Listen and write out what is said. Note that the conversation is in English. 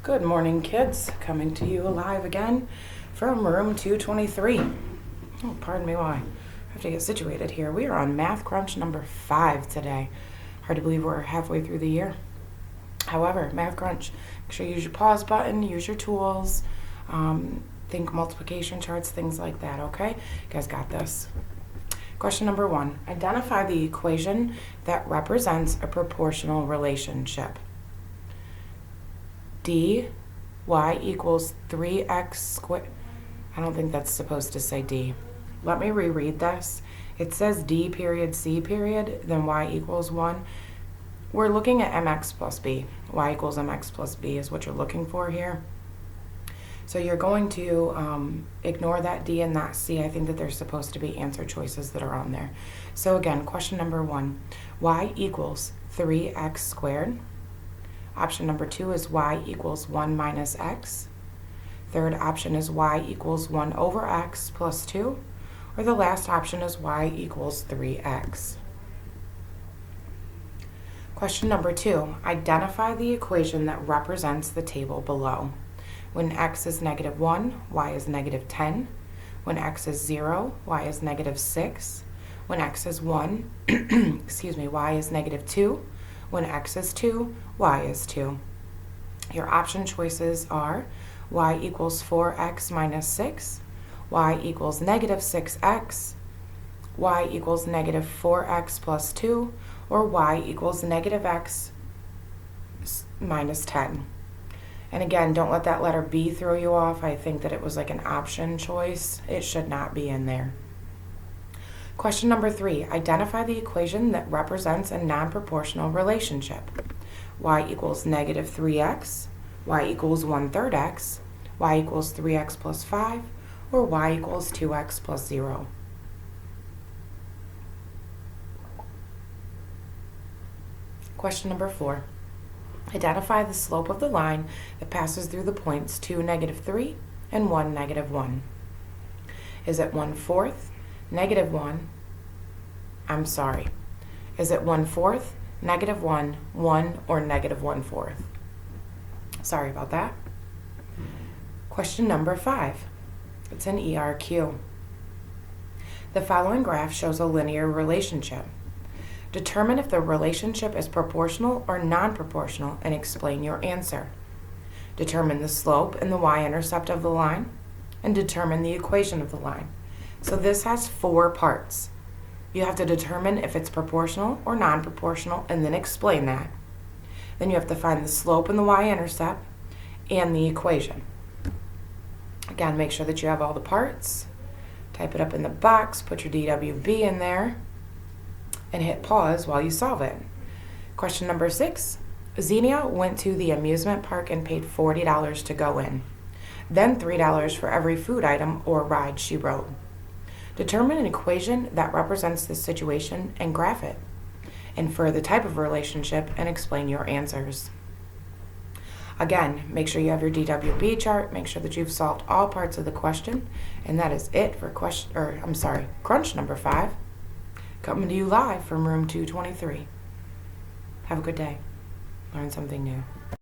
Good morning, kids. Coming to you live again from room 223. Oh, pardon me while I have to get situated here. We are on Math Crunch number 5 today. Hard to believe we're halfway through the year. However, Math Crunch, make sure you use your pause button, use your tools, think multiplication charts, things like that, okay? You guys got this. Question number 1. Identify the equation that represents a proportional relationship. dy equals 3x squared. I don't think that's supposed to say d. Let me reread this. It says d period c period, then y equals 1. We're looking at mx plus b. Y equals mx plus b is what you're looking for here. So you're going to ignore that d and that c. I think that there's supposed to be answer choices that are on there. So again, question number 1. Y equals 3x squared. Option number 2 is y equals 1 minus x. Third option is y equals 1 over x plus 2. Or the last option is y equals 3x. Question number 2. Identify the equation that represents the table below. When x is negative 1, y is negative 10. When x is 0, y is negative 6. When x is 1, y is negative 2. When x is 2, y is 2. Your option choices are y equals 4x minus 6, y equals negative 6x, y equals negative 4x plus 2, or y equals negative x minus 10. And again, don't let that letter B throw you off. I think that it was like an option choice. It should not be in there. Question number 3. Identify the equation that represents a non-proportional relationship. Y equals negative 3x, y equals 1/3 x, y equals 3x plus 5, or y equals 2x plus 0. Question number 4. Identify the slope of the line that passes through the points 2, negative 3, and 1, negative 1. Is it 1/4? Negative 1, is it 1/4, negative 1, 1, or negative 1/4? Sorry about that. Question number 5. It's an ERQ. The following graph shows a linear relationship. Determine if the relationship is proportional or non-proportional and explain your answer. Determine the slope and the y-intercept of the line, and determine the equation of the line. So this has 4 parts. You have to determine if it's proportional or non-proportional and then explain that. Then you have to find the slope and the y-intercept and the equation. Again, make sure that you have all the parts. Type it up in the box, put your DWB in there, and hit pause while you solve it. Question number 6. Xenia went to the amusement park and paid $40 to go in, then $3 for every food item or ride she rode. Determine an equation that represents this situation and graph it. Infer the type of relationship and explain your answers. Again, make sure you have your DWB chart, make sure that you've solved all parts of the question, and that is it for crunch number 5. Coming to you live from room 223. Have a good day. Learn something new.